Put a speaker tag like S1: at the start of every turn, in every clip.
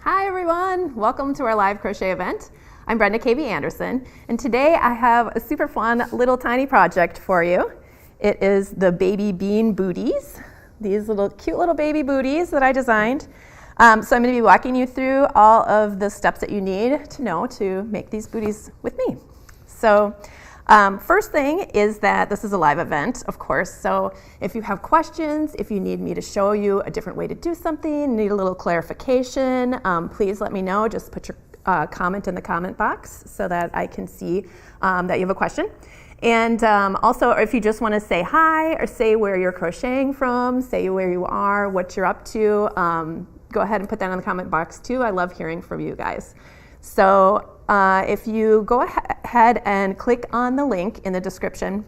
S1: Hi everyone, welcome to our live crochet event. I'm Brenda KB Anderson, and today I have a super fun little tiny project for you. It is the baby bean booties, these cute little baby booties that I designed. So I'm going to be walking you through all of the steps that you need to know to make these booties with me. So first thing is that this is a live event, of course, so if you have questions, if you need me to show you a different way to do something, need a little clarification, please let me know. Just put your comment in the comment box so that I can see that you have a question. And also, if you just want to say hi or say where you're crocheting from, say where you are, what you're up to, go ahead and put that in the comment box too. I love hearing from you guys. So if you go ahead and click on the link in the description,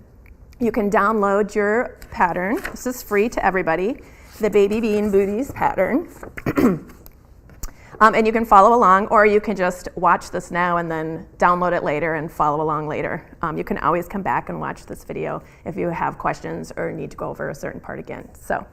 S1: you can download your pattern. This is free to everybody, the Baby Bean Booties pattern. And you can follow along, or you can just watch this now and then download it later and follow along later. You can always come back and watch this video if you have questions or need to go over a certain part again. So,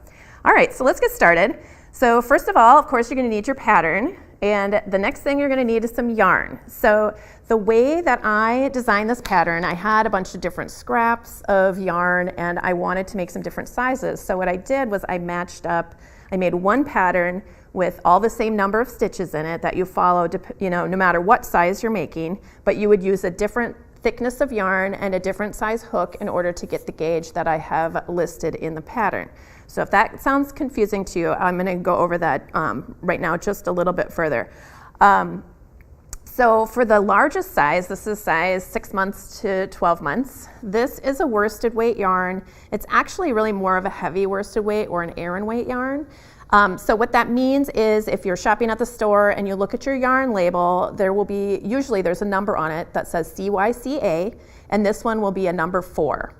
S1: all right, so let's get started. So first of all, of course, you're going to need your pattern. And the next thing you're going to need is some yarn. So the way that I designed this pattern, I had a bunch of different scraps of yarn and I wanted to make some different sizes. So what I did was I matched up, I made one pattern with all the same number of stitches in it that you follow, no matter what size you're making, but you would use a different thickness of yarn and a different size hook in order to get the gauge that I have listed in the pattern. So if that sounds confusing to you, I'm going to go over that right now just a little bit further. So for the largest size, this is size 6 months to 12 months. This is a worsted weight yarn. It's actually really more of a heavy worsted weight or an Aran weight yarn. So what that means is if you're shopping at the store and you look at your yarn label, there will be, usually there's a number on it that says CYCA, and this one will be a number 4.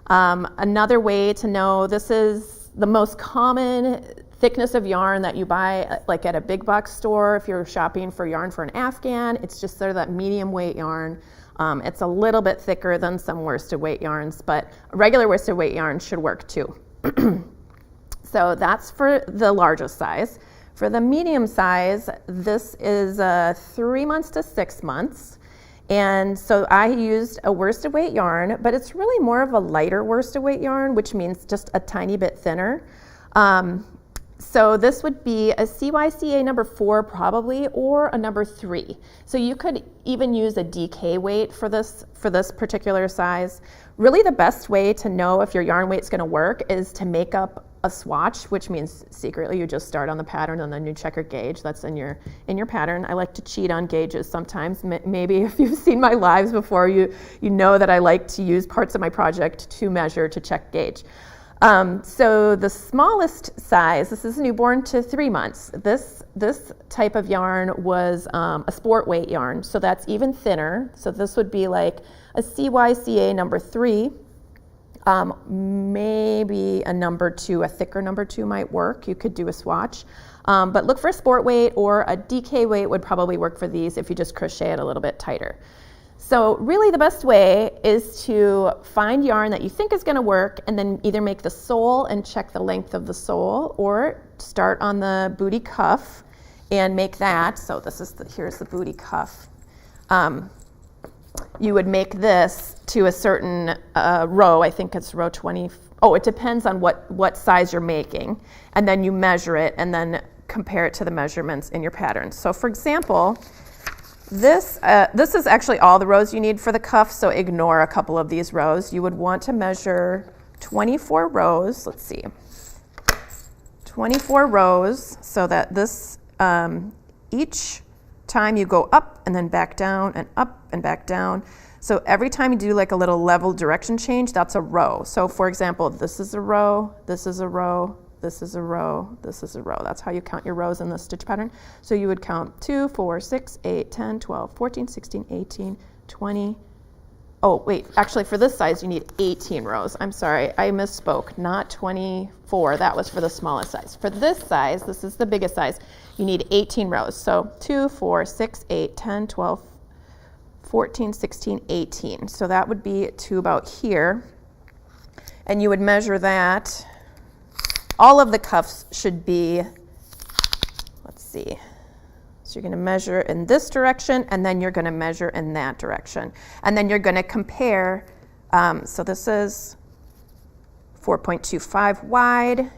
S1: Another way to know, this is the most common thickness of yarn that you buy like at a big box store. If you're shopping for yarn for an Afghan, it's just sort of that medium weight yarn. It's a little bit thicker than some worsted weight yarns, but a regular worsted weight yarn should work too. So that's for the largest size. For the medium size, this is 3 months to 6 months. And so I used a worsted weight yarn, but it's really more of a lighter worsted weight yarn, which means just a tiny bit thinner. So this would be a CYCA number 4 probably, or a number 3. So you could even use a DK weight for this particular size. Really the best way to know if your yarn weight's gonna work is to make up a swatch, which means secretly you just start on the pattern and then you check your gauge. That's in your pattern. I like to cheat on gauges sometimes. Maybe if you've seen my lives before, you know that I like to use parts of my project to measure, to check gauge. So the smallest size, this is newborn to 3 months. This type of yarn was a sport weight yarn, so that's even thinner. So this would be like a CYCA number 3. Maybe a number 2, a thicker number 2 might work. You could do a swatch. But look for a sport weight, or a DK weight would probably work for these if you just crochet it a little bit tighter. So really the best way is to find yarn that you think is going to work and then either make the sole and check the length of the sole, or start on the booty cuff and make that. So here's the booty cuff. You would make this to a certain row. I think it's row 20. Oh, it depends on what size you're making. And then you measure it and then compare it to the measurements in your pattern. So for example, this is actually all the rows you need for the cuff, so ignore a couple of these rows. You would want to measure 24 rows. Let's see. 24 rows, so that this, each time you go up and then back down and up and back down. So every time you do like a little level direction change, that's a row. So for example, this is a row, this is a row, this is a row, this is a row. That's how you count your rows in the stitch pattern. So you would count 2, 4, 6, 8, 10, 12, 14, 16, 18, 20. Oh, wait, actually for this size, you need 18 rows. I'm sorry, I misspoke, not 24. That was for the smallest size. For this size, this is the biggest size, you need 18 rows. So 2, 4, 6, 8, 10, 12, 14, 16, 18. So that would be to about here. And you would measure that. All of the cuffs should be, let's see, So you're going to measure in this direction, and then you're going to measure in that direction. And then you're going to compare, so this is 4.25 wide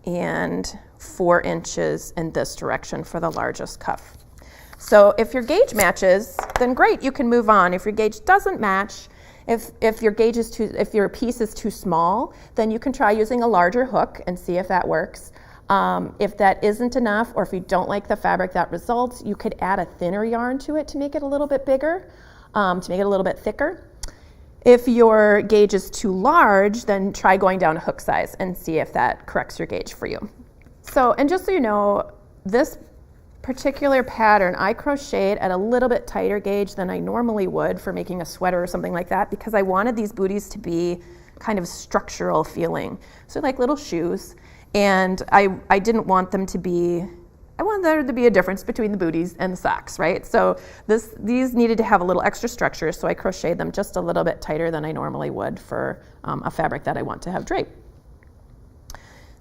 S1: and 4 inches in this direction for the largest cuff. So if your gauge matches, then great, you can move on. If your gauge doesn't match, if your piece is too small, then you can try using a larger hook and see if that works. If that isn't enough, or if you don't like the fabric that results, you could add a thinner yarn to it to make it a little bit bigger, to make it a little bit thicker. If your gauge is too large, then try going down a hook size and see if that corrects your gauge for you. So, and just so you know, this particular pattern, I crocheted at a little bit tighter gauge than I normally would for making a sweater or something like that, because I wanted these booties to be kind of structural feeling. So like little shoes. And I didn't want them to be, I wanted there to be a difference between the booties and the socks, right? So these needed to have a little extra structure, so I crocheted them just a little bit tighter than I normally would for a fabric that I want to have drape.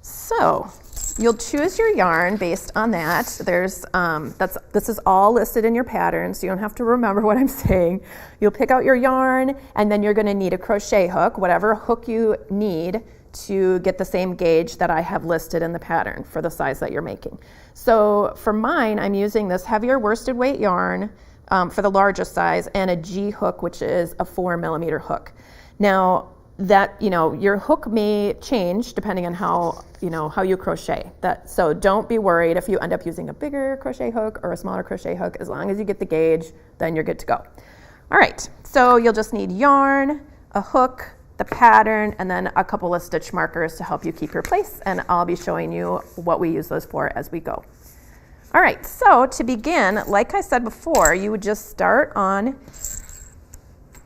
S1: So you'll choose your yarn based on that. This is all listed in your pattern, so you don't have to remember what I'm saying. You'll pick out your yarn, and then you're going to need a crochet hook, whatever hook you need to get the same gauge that I have listed in the pattern for the size that you're making. So for mine, I'm using this heavier worsted weight yarn for the largest size, and a G hook, which is a 4mm hook. Now that, your hook may change depending on how you crochet. So don't be worried if you end up using a bigger crochet hook or a smaller crochet hook. As long as you get the gauge, then you're good to go. All right, so you'll just need yarn, a hook, the pattern, and then a couple of stitch markers to help you keep your place, and I'll be showing you what we use those for as we go. All right, so to begin, like I said before, you would just start on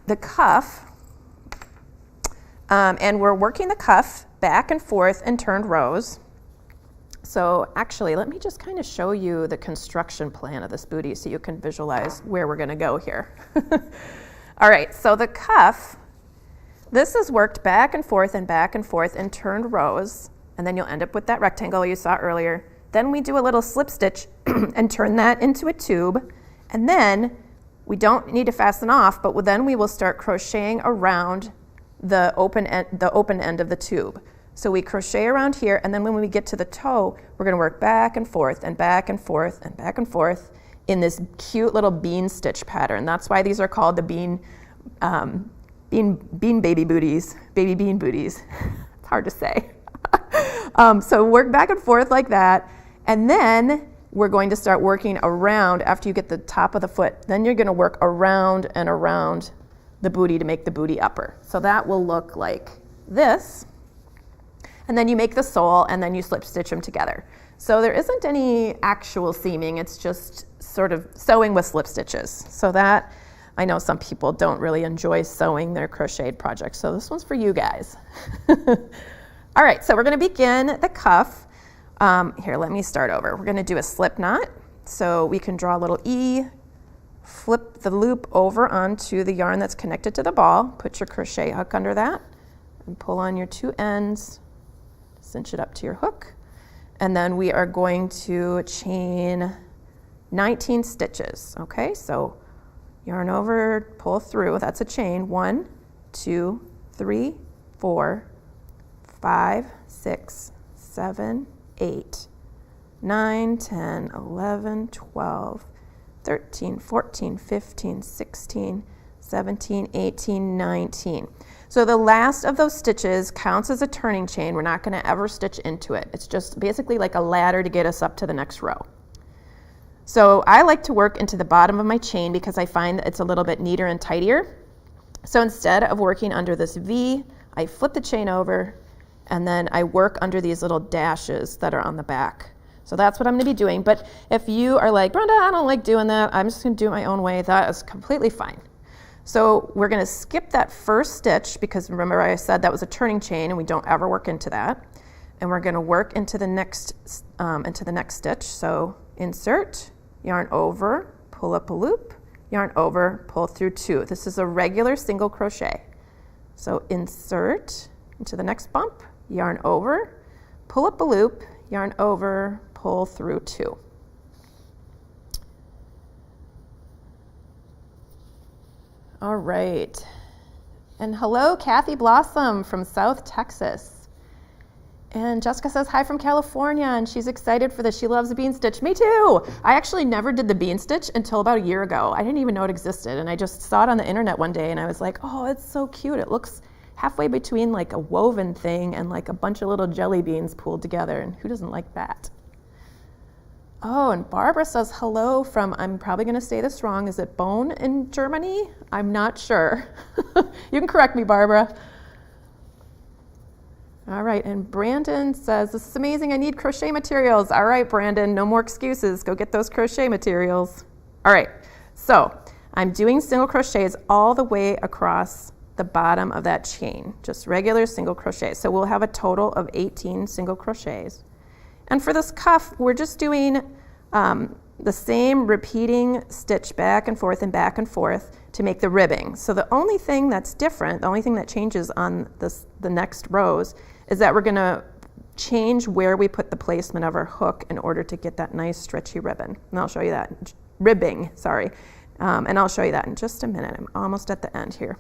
S1: the cuff, and we're working the cuff back and forth in turned rows. So actually, let me just kind of show you the construction plan of this bootie so you can visualize where we're going to go here. All right, so the cuff, this is worked back and forth in turned rows, and then you'll end up with that rectangle you saw earlier. Then we do a little slip stitch and turn that into a tube, and then we don't need to fasten off, but then we will start crocheting around the open end of the tube. So we crochet around here, and then when we get to the toe, we're going to work back and forth and back and forth and back and forth in this cute little bean stitch pattern. That's why these are called the bean baby booties, baby bean booties. It's hard to say. So work back and forth like that, and then we're going to start working around after you get the top of the foot. Then you're going to work around and around the bootie to make the bootie upper. So that will look like this. And then you make the sole, and then you slip stitch them together. So there isn't any actual seaming, it's just sort of sewing with slip stitches. So that, I know some people don't really enjoy sewing their crocheted projects, so this one's for you guys. All right, so we're gonna begin the cuff. Here, let me start over. We're gonna do a slip knot. So we can draw a little E, flip the loop over onto the yarn that's connected to the ball, put your crochet hook under that, and pull on your two ends, cinch it up to your hook, and then we are going to chain 19 stitches, okay? So yarn over, pull through, that's a chain. 1, 2, 3, 4, 5, 6, 7, 8, 9, 10, 11, 12, 13, 14, 15, 16, 17, 18, 19. So the last of those stitches counts as a turning chain. We're not going to ever stitch into it. It's just basically like a ladder to get us up to the next row. So I like to work into the bottom of my chain because I find that it's a little bit neater and tidier. So instead of working under this V, I flip the chain over, and then I work under these little dashes that are on the back. So that's what I'm going to be doing. But if you are like, Brenda, I don't like doing that, I'm just going to do it my own way, that is completely fine. So we're going to skip that first stitch because remember I said that was a turning chain and we don't ever work into that. And we're going to work into the next stitch. So insert, yarn over, pull up a loop, yarn over, pull through 2. This is a regular single crochet. So insert into the next bump, yarn over, pull up a loop, yarn over, pull through 2. All right. And hello, Kathy Blossom from South Texas. And Jessica says hi from California, and she's excited for this. She loves the bean stitch. Me too. I actually never did the bean stitch until about a year ago. I didn't even know it existed, and I just saw it on the internet one day, and I was like, oh, it's so cute. It looks halfway between like a woven thing and like a bunch of little jelly beans pulled together, and who doesn't like that? Oh, and Barbara says hello from, I'm probably going to say this wrong, is it Bonn in Germany? I'm not sure. You can correct me, Barbara. All right, and Brandon says, this is amazing, I need crochet materials. All right, Brandon, no more excuses. Go get those crochet materials. All right, so I'm doing single crochets all the way across the bottom of that chain, just regular single crochets. So we'll have a total of 18 single crochets. And for this cuff, we're just doing the same repeating stitch back and forth to make the ribbing. So the only thing that's different, the only thing that changes on the next rows is that we're gonna change where we put the placement of our hook in order to get that nice stretchy ribbon. And I'll show you that, ribbing, sorry. And I'll show you that in just a minute. I'm almost at the end here.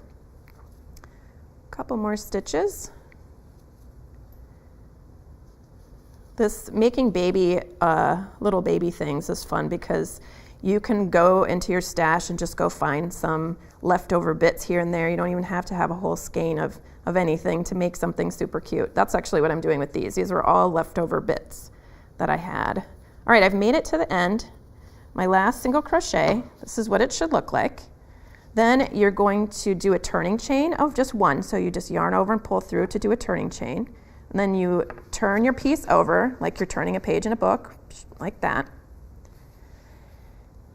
S1: A couple more stitches. This making baby, little baby things is fun because you can go into your stash and just go find some leftover bits here and there. You don't even have to have a whole skein of anything to make something super cute. That's actually what I'm doing with these. These were all leftover bits that I had. All right, I've made it to the end. My last single crochet, this is what it should look like. Then you're going to do a turning chain of just one. So you just yarn over and pull through to do a turning chain. And then you turn your piece over like you're turning a page in a book, like that.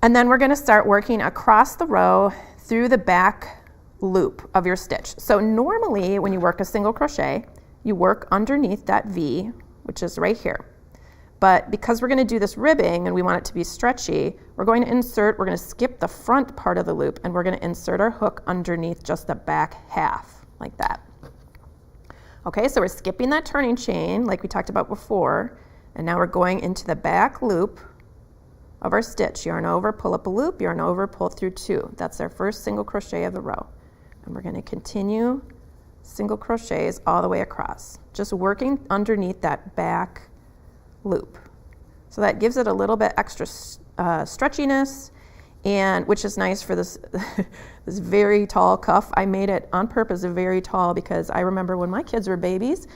S1: And then we're going to start working across the row through the back loop of your stitch. So normally when you work a single crochet, you work underneath that V, which is right here. But because we're going to do this ribbing and we want it to be stretchy, we're going to skip the front part of the loop and we're going to insert our hook underneath just the back half, like that. Okay, so we're skipping that turning chain like we talked about before, and now we're going into the back loop of our stitch. Yarn over, pull up a loop, yarn over, pull through two. That's our first single crochet of the row. And we're going to continue single crochets all the way across, just working underneath that back loop. So that gives it a little bit extra stretchiness, and which is nice for this this very tall cuff. I made it on purpose very tall because I remember when my kids were babies,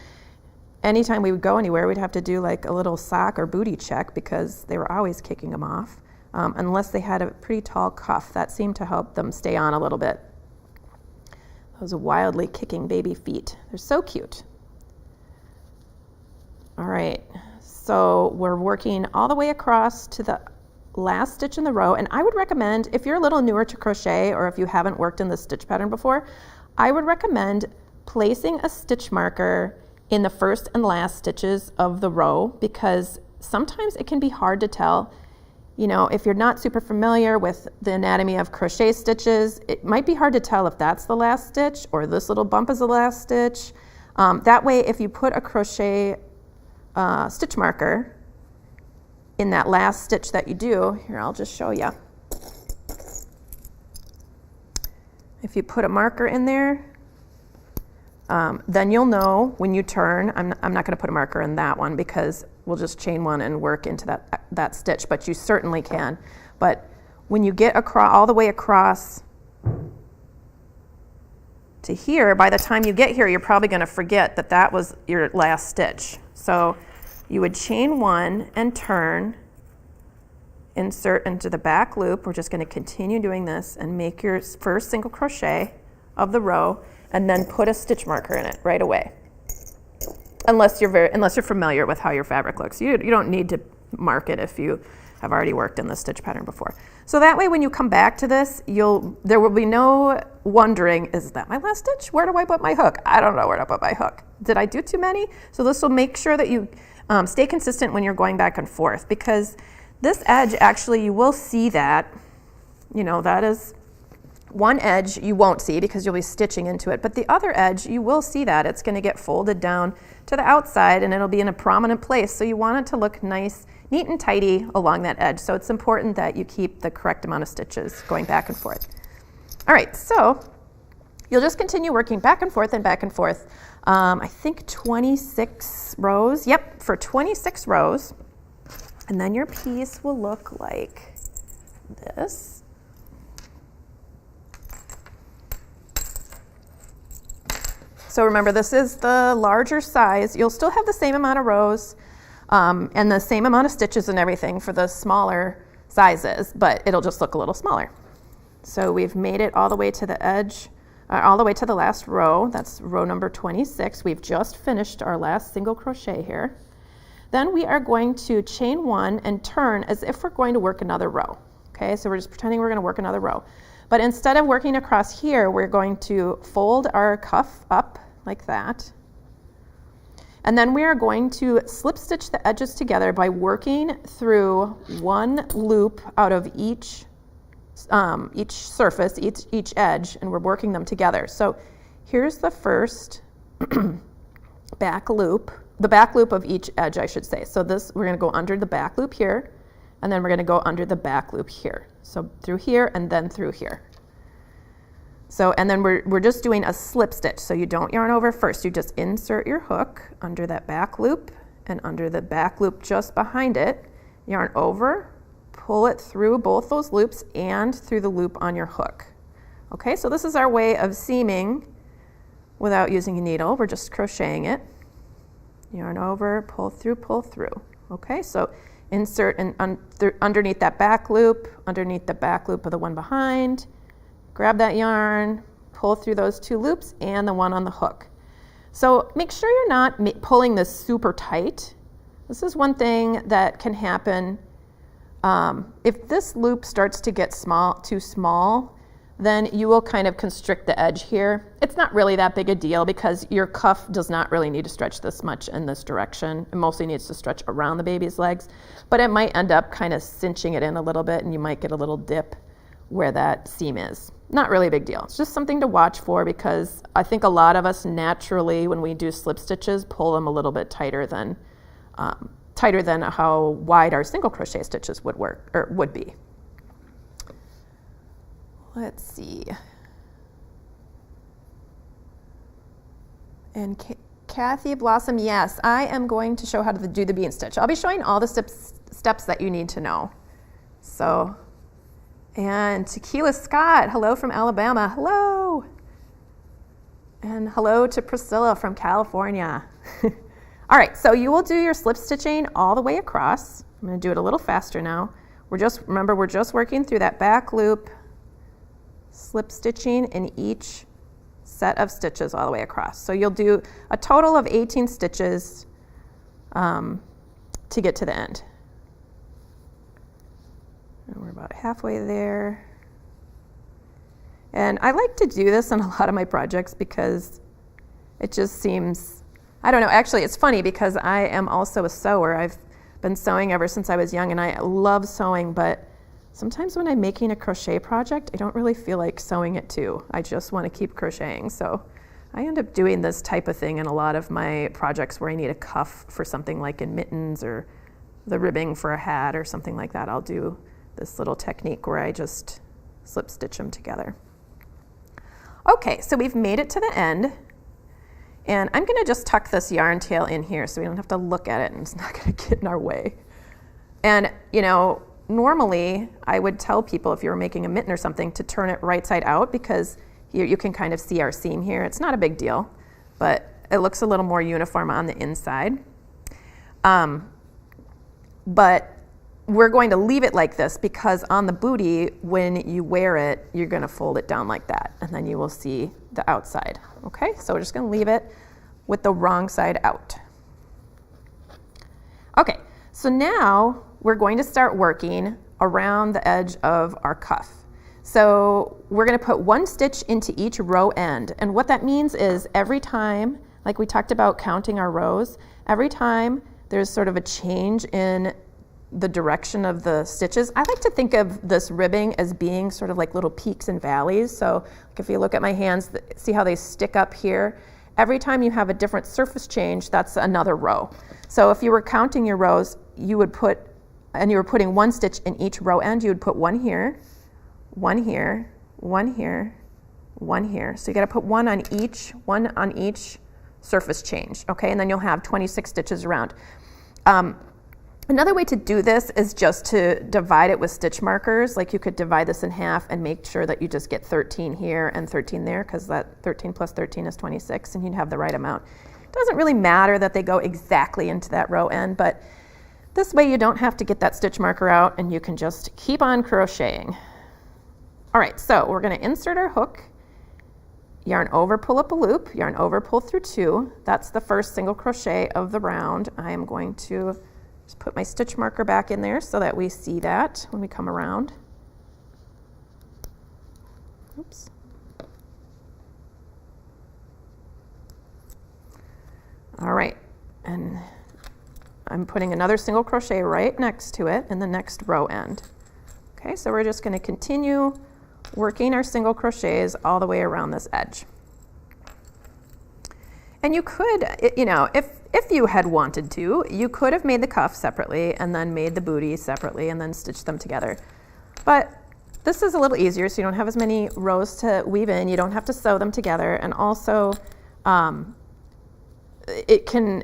S1: anytime we would go anywhere, we'd have to do like a little sock or booty check because they were always kicking them off, unless they had a pretty tall cuff. That seemed to help them stay on a little bit. Those wildly kicking baby feet. They're so cute. All right, so we're working all the way across to the last stitch in the row, and I would recommend, if you're a little newer to crochet or if you haven't worked in this stitch pattern before, I would recommend placing a stitch marker in the first and last stitches of the row, because sometimes it can be hard to tell. You know, if you're not super familiar with the anatomy of crochet stitches, it might be hard to tell if that's the last stitch or this little bump is the last stitch. That way, if you put a crochet stitch marker in that last stitch that you do, here I'll just show you. If you put a marker in there, then you'll know when you turn. I'm not going to put a marker in that one because we'll just chain one and work into that stitch, but you certainly can. But when you get all the way across to here, by the time you get here, you're probably going to forget that that was your last stitch. So you would chain one and turn, insert into the back loop. We're just going to continue doing this and make your first single crochet of the row, and then put a stitch marker in it right away. Unless you're familiar with how your fabric looks. You don't need to mark it if you have already worked in the stitch pattern before. So that way when you come back to this, there will be no wondering, is that my last stitch? Where do I put my hook? I don't know where to put my hook. Did I do too many? So this will make sure that you stay consistent when you're going back and forth, because this edge, actually, you will see that, that is one edge you won't see because you'll be stitching into it, but the other edge, you will see that. It's going to get folded down to the outside and it'll be in a prominent place. So you want it to look nice, neat and tidy along that edge. So it's important that you keep the correct amount of stitches going back and forth. All right, so you'll just continue working back and forth and back and forth. I think 26 rows. Yep, for 26 rows. And then your piece will look like this. So remember, this is the larger size. You'll still have the same amount of rows and the same amount of stitches and everything for the smaller sizes, but it'll just look a little smaller. So we've made it all the way to the edge, all the way to the last row. That's row number 26. We've just finished our last single crochet here. Then we are going to chain 1 and turn as if we're going to work another row. Okay, so we're just pretending we're going to work another row. But instead of working across here, we're going to fold our cuff up like that. And then we are going to slip stitch the edges together by working through one loop out of each surface, each edge, and we're working them together. So here's the first back loop, the back loop of each edge, I should say. So this, we're going to go under the back loop here, and then we're going to go under the back loop here. So through here and then through here. So, and then we're just doing a slip stitch. So you don't yarn over first. You just insert your hook under that back loop and under the back loop just behind it. Yarn over, pull it through both those loops and through the loop on your hook. Okay, so this is our way of seaming without using a needle. We're just crocheting it. Yarn over, pull through, pull through. Okay, so insert underneath that back loop, underneath the back loop of the one behind. Grab that yarn, pull through those two loops and the one on the hook. So make sure you're not pulling this super tight. This is one thing that can happen. If this loop starts to get too small, then you will kind of constrict the edge here. It's not really that big a deal because your cuff does not really need to stretch this much in this direction. It mostly needs to stretch around the baby's legs, but it might end up kind of cinching it in a little bit and you might get a little dip where that seam is. Not really a big deal. It's just something to watch for because I think a lot of us naturally, when we do slip stitches, pull them a little bit tighter than how wide our single crochet stitches would work or would be. Let's see. And Kathy Blossom, yes, I am going to show how to do the bean stitch. I'll be showing all the steps that you need to know. So. And Tequila Scott, hello from Alabama, hello. And hello to Priscilla from California. All right, so you will do your slip stitching all the way across. I'm gonna do it a little faster now. Remember, we're just working through that back loop, slip stitching in each set of stitches all the way across. So you'll do a total of 18 stitches to get to the end. And we're about halfway there. And I like to do this on a lot of my projects because it just seems, I don't know, actually it's funny because I am also a sewer. I've been sewing ever since I was young and I love sewing, but sometimes when I'm making a crochet project, I don't really feel like sewing it too. I just want to keep crocheting. So I end up doing this type of thing in a lot of my projects where I need a cuff for something like in mittens or the ribbing for a hat or something like that. I'll do this little technique where I just slip stitch them together. Okay, so we've made it to the end, and I'm gonna just tuck this yarn tail in here so we don't have to look at it and it's not gonna get in our way. And you know, normally I would tell people if you were making a mitten or something to turn it right side out because here you can kind of see our seam here. It's not a big deal, but it looks a little more uniform on the inside. But we're going to leave it like this because on the booty, when you wear it, you're gonna fold it down like that and then you will see the outside. Okay, so we're just gonna leave it with the wrong side out. Okay, so now we're going to start working around the edge of our cuff. So we're gonna put one stitch into each row end. And what that means is every time, like we talked about counting our rows, every time there's sort of a change in the direction of the stitches. I like to think of this ribbing as being sort of like little peaks and valleys. So like if you look at my hands, see how they stick up here? Every time you have a different surface change, that's another row. So if you were counting your rows, you would put, and you were putting one stitch in each row end, you would put one here, one here, one here, one here. So you got to put one on each surface change, okay? And then you'll have 26 stitches around. Another way to do this is just to divide it with stitch markers. Like you could divide this in half and make sure that you just get 13 here and 13 there, because that 13 plus 13 is 26, and you'd have the right amount. It doesn't really matter that they go exactly into that row end, but this way you don't have to get that stitch marker out and you can just keep on crocheting. All right, so we're going to insert our hook, yarn over, pull up a loop, yarn over, pull through 2. That's the first single crochet of the round. I am going to just put my stitch marker back in there so that we see that when we come around. Oops. All right, and I'm putting another single crochet right next to it in the next row end. Okay, so we're just going to continue working our single crochets all the way around this edge. And you could, you know, if you had wanted to, you could have made the cuff separately and then made the booty separately and then stitched them together. But this is a little easier, so you don't have as many rows to weave in. You don't have to sew them together. And also, it can,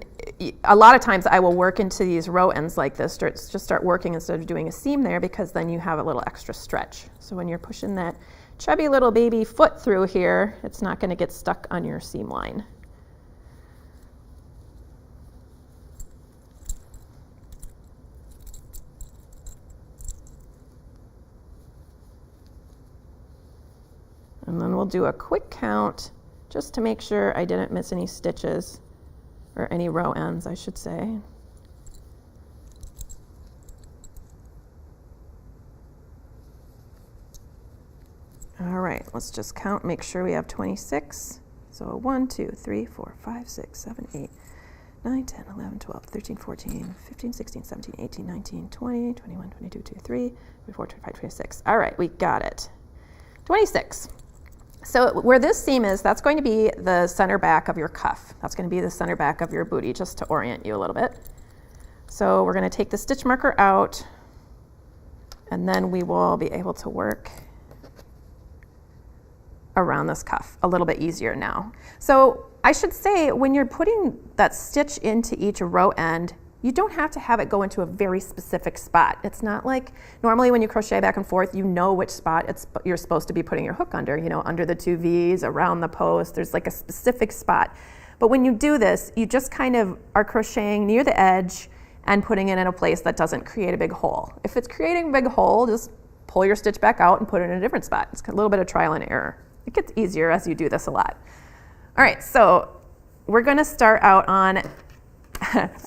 S1: a lot of times I will work into these row ends like this, just start working instead of doing a seam there, because then you have a little extra stretch. So when you're pushing that chubby little baby foot through here, it's not going to get stuck on your seam line. And then we'll do a quick count just to make sure I didn't miss any stitches, or any row ends, I should say. All right, let's just count, make sure we have 26. So 1, 2, 3, 4, 5, 6, 7, 8, 9, 10, 11, 12, 13, 14, 15, 16, 17, 18, 19, 20, 21, 22, 23, 24, 25, 26. All right, we got it. 26. So where this seam is, that's going to be the center back of your cuff. That's going to be the center back of your booty, just to orient you a little bit. So we're going to take the stitch marker out, and then we will be able to work around this cuff a little bit easier now. So I should say, when you're putting that stitch into each row end, you don't have to have it go into a very specific spot. It's not like normally when you crochet back and forth, you know which spot you're supposed to be putting your hook under, you know, under the 2 V's, around the post, there's like a specific spot. But when you do this, you just kind of are crocheting near the edge and putting it in a place that doesn't create a big hole. If it's creating a big hole, just pull your stitch back out and put it in a different spot. It's a little bit of trial and error. It gets easier as you do this a lot. All right, so we're gonna start out on,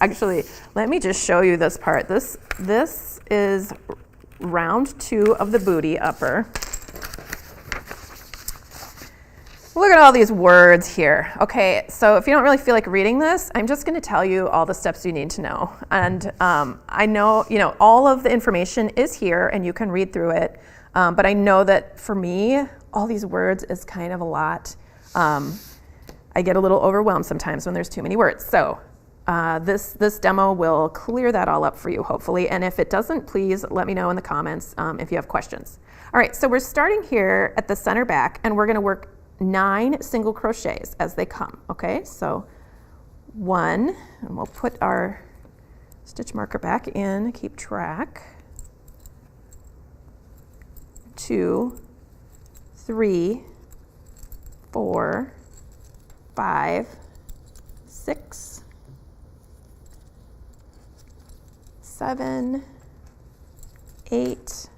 S1: actually, let me just show you this part. This is round 2 of the booty upper. Look at all these words here. Okay, so if you don't really feel like reading this, I'm just gonna tell you all the steps you need to know. And I know, you know, all of the information is here and you can read through it. But I know that for me, all these words is kind of a lot. I get a little overwhelmed sometimes when there's too many words. So this demo will clear that all up for you, hopefully. And if it doesn't, please let me know in the comments if you have questions. All right, so we're starting here at the center back, and we're gonna work 9 single crochets as they come, okay? So 1, and we'll put our stitch marker back in, keep track. 2, 3, 4, 5, 6, 7, 8,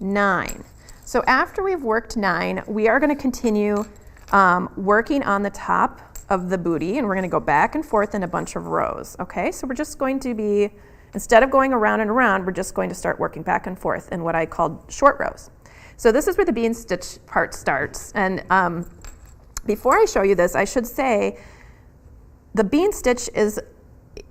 S1: 9. So after we've worked 9, we are going to continue working on the top of the booty, and we're going to go back and forth in a bunch of rows, okay? So we're just going to be, instead of going around and around, we're just going to start working back and forth in what I called short rows. So this is where the bean stitch part starts. And before I show you this, I should say the bean stitch is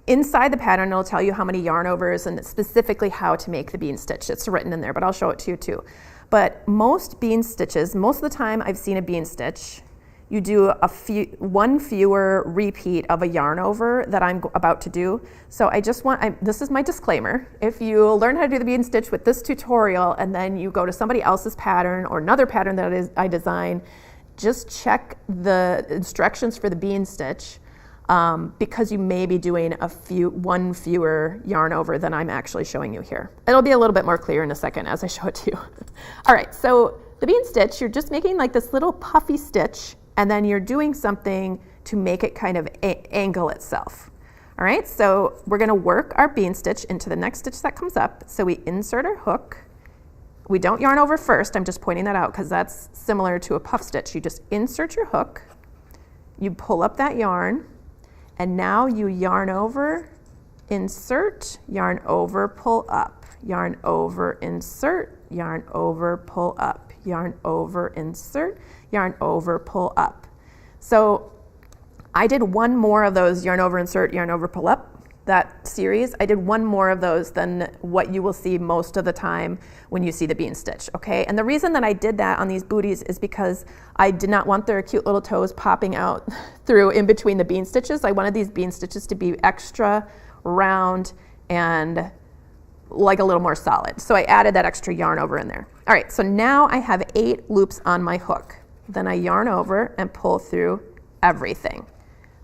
S1: inside the pattern. It'll tell you how many yarn overs and specifically how to make the bean stitch. It's written in there, but I'll show it to you too. But most bean stitches, most of the time I've seen a bean stitch, you do one fewer repeat of a yarn over that I'm about to do. So I just this is my disclaimer. If you learn how to do the bean stitch with this tutorial and then you go to somebody else's pattern or another pattern that I design, just check the instructions for the bean stitch because you may be doing one fewer yarn over than I'm actually showing you here. It'll be a little bit more clear in a second as I show it to you. All right, so the bean stitch, you're just making like this little puffy stitch, and then you're doing something to make it kind of angle itself. All right, so we're gonna work our bean stitch into the next stitch that comes up. So we insert our hook. We don't yarn over first, I'm just pointing that out because that's similar to a puff stitch. You just insert your hook, you pull up that yarn, and now you yarn over, insert, yarn over, pull up, yarn over, insert, yarn over, pull up, yarn over, insert, yarn over, pull up. So I did one more of those yarn over, insert, yarn over, pull up, that series. I did one more of those than what you will see most of the time when you see the bean stitch, okay? And the reason that I did that on these booties is because I did not want their cute little toes popping out through in between the bean stitches. I wanted these bean stitches to be extra round and like a little more solid. So I added that extra yarn over in there. All right, so now I have 8 loops on my hook. Then I yarn over and pull through everything.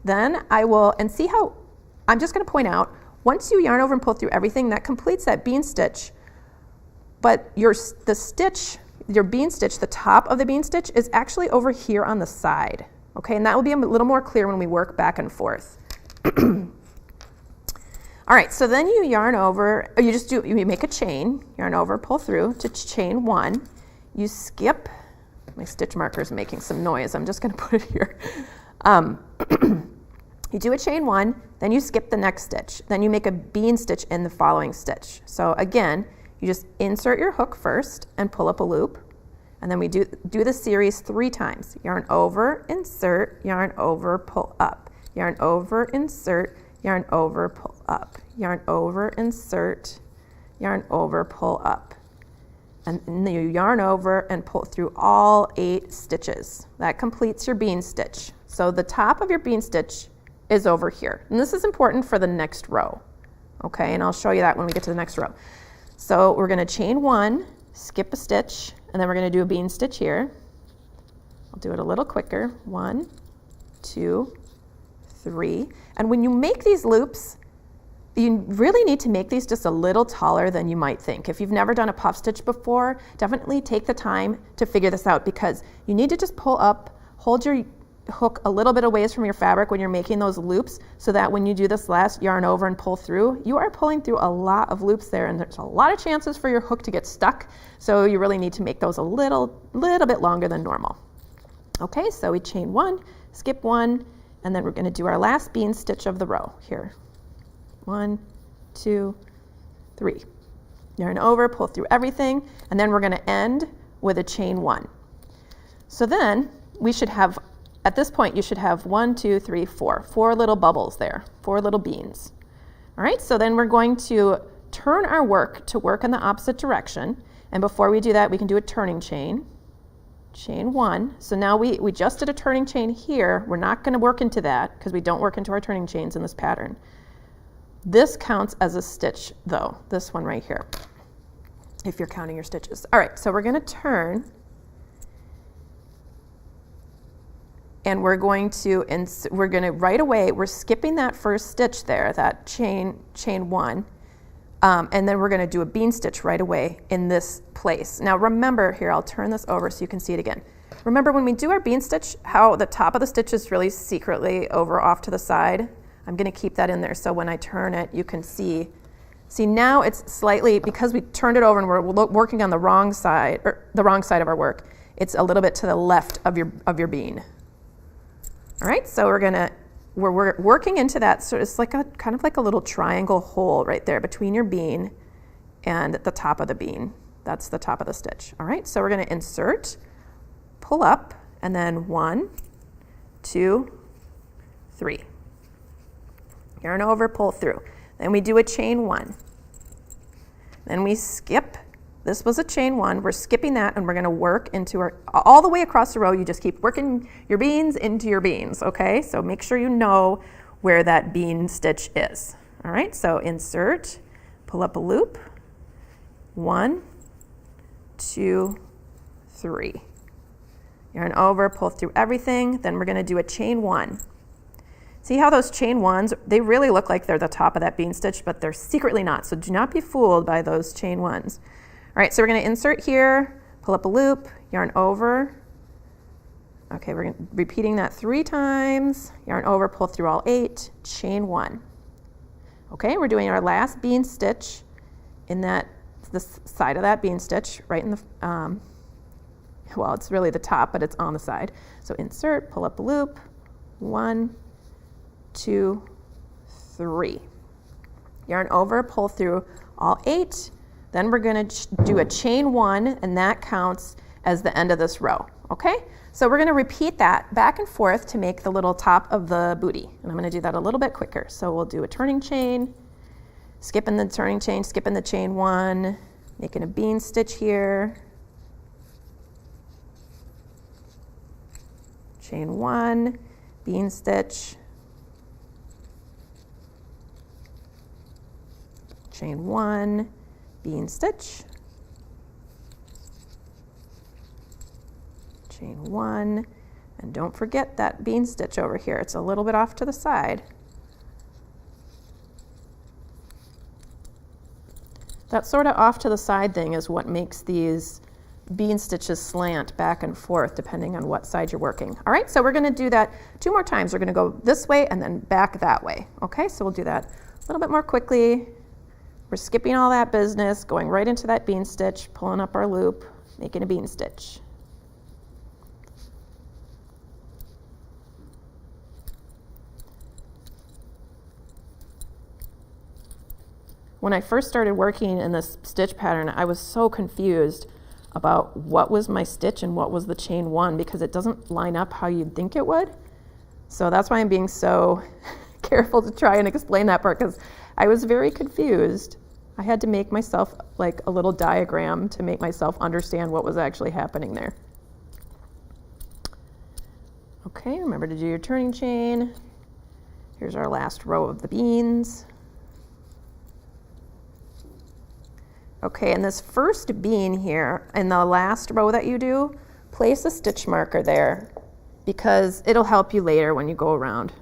S1: Then I will, and see how, I'm just going to point out, once you yarn over and pull through everything, that completes that bean stitch, but your bean stitch, the top of the bean stitch is actually over here on the side, okay? And that will be a little more clear when we work back and forth. All right, so then you yarn over, or you make a chain, yarn over, pull through to chain 1, you skip, my stitch marker is making some noise, I'm just going to put it here. You do a chain 1, then you skip the next stitch. Then you make a bean stitch in the following stitch. So again, you just insert your hook first and pull up a loop. And then we do the series 3 times. Yarn over, insert, yarn over, pull up. Yarn over, insert, yarn over, pull up. Yarn over, insert, yarn over, pull up. And then you yarn over and pull through all 8 stitches. That completes your bean stitch. So the top of your bean stitch is over here. And this is important for the next row, okay? And I'll show you that when we get to the next row. So we're gonna chain 1, skip a stitch, and then we're gonna do a bean stitch here. I'll do it a little quicker. 1, 2, 3. And when you make these loops, you really need to make these just a little taller than you might think. If you've never done a puff stitch before, definitely take the time to figure this out because you need to just pull up, hold your hook a little bit away from your fabric when you're making those loops so that when you do this last yarn over and pull through, you are pulling through a lot of loops there and there's a lot of chances for your hook to get stuck. So you really need to make those a little bit longer than normal. Okay, so we chain 1, skip 1, and then we're going to do our last bean stitch of the row here. 1, 2, 3. Yarn over, pull through everything, and then we're going to end with a chain 1. So then we should have, at this point, you should have 1, 2, 3, 4. 4 little bubbles there, 4 little beans. All right, so then we're going to turn our work to work in the opposite direction. And before we do that, we can do a turning chain. Chain 1. So now we just did a turning chain here. We're not going to work into that because we don't work into our turning chains in this pattern. This counts as a stitch though, this one right here, if you're counting your stitches. All right, so we're going to turn and we're going to right away, we're skipping that first stitch there, that chain 1, and then we're going to do a bean stitch right away in this place. Now remember here, I'll turn this over so you can see it again. Remember when we do our bean stitch, how the top of the stitch is really secretly over off to the side? I'm going to keep that in there so when I turn it, you can see. See, now it's slightly, because we turned it over and we're working on the wrong side, or the wrong side of our work, it's a little bit to the left of your bean. All right, so we're working into that, so it's like kind of like a little triangle hole right there between your bean and the top of the bean. That's the top of the stitch. All right, so we're going to insert, pull up, and then 1, 2, 3. Yarn over, pull through. Then we do a chain 1. Then we skip. This was a chain 1. We're skipping that and we're going to work into all the way across the row. You just keep working your beans into your beans, okay? So make sure you know where that bean stitch is. All right, so insert, pull up a loop. 1, 2, 3. yarn over, pull through everything. Then we're gonna do a chain one. See how those chain ones, they really look like they're the top of that bean stitch, but they're secretly not. So do not be fooled by those chain ones. All right, so we're gonna insert here, pull up a loop, yarn over. Okay, we're repeating that 3 times, yarn over, pull through all 8, chain one. Okay, we're doing our last bean stitch in this side of that bean stitch, right in the, well, it's really the top, but it's on the side. So insert, pull up a loop, 1, 2, 3. Yarn over, pull through all 8. Then we're gonna do a chain one, and that counts as the end of this row, okay? So we're gonna repeat that back and forth to make the little top of the booty. And I'm gonna do that a little bit quicker. So we'll do a turning chain, skipping the turning chain, skipping the chain one, making a bean stitch here. Chain one, bean stitch, chain one, bean stitch, chain one, and don't forget that bean stitch over here. It's a little bit off to the side. That sort of off to the side thing is what makes these bean stitches slant back and forth depending on what side you're working. All right, so we're gonna do that 2 more times. We're gonna go this way and then back that way. Okay, so we'll do that a little bit more quickly. We're skipping all that business, going right into that bean stitch, pulling up our loop, making a bean stitch. When I first started working in this stitch pattern, I was so confused about what was my stitch and what was the chain one because it doesn't line up how you'd think it would. So that's why I'm being so careful to try and explain that part because I was very confused. I had to make myself like a little diagram to make myself understand what was actually happening there. Okay, remember to do your turning chain. Here's our last row of the beans. Okay, and this first bean here, in the last row that you do, place a stitch marker there because it'll help you later when you go around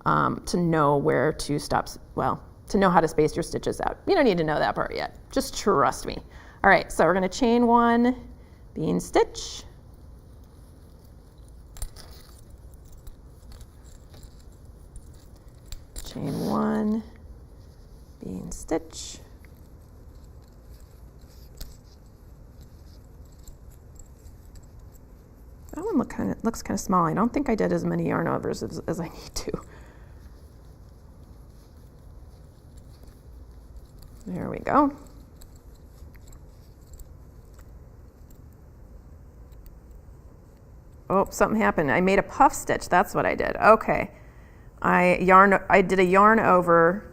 S1: to know where to stop, well, to know how to space your stitches out. You don't need to know that part yet, just trust me. All right, so we're gonna chain one, bean stitch, chain one, bean stitch, that one looks kind of small. I don't think I did as many yarn overs as I need to. There we go. Oh, something happened. I made a puff stitch. That's what I did. Okay. I did a yarn over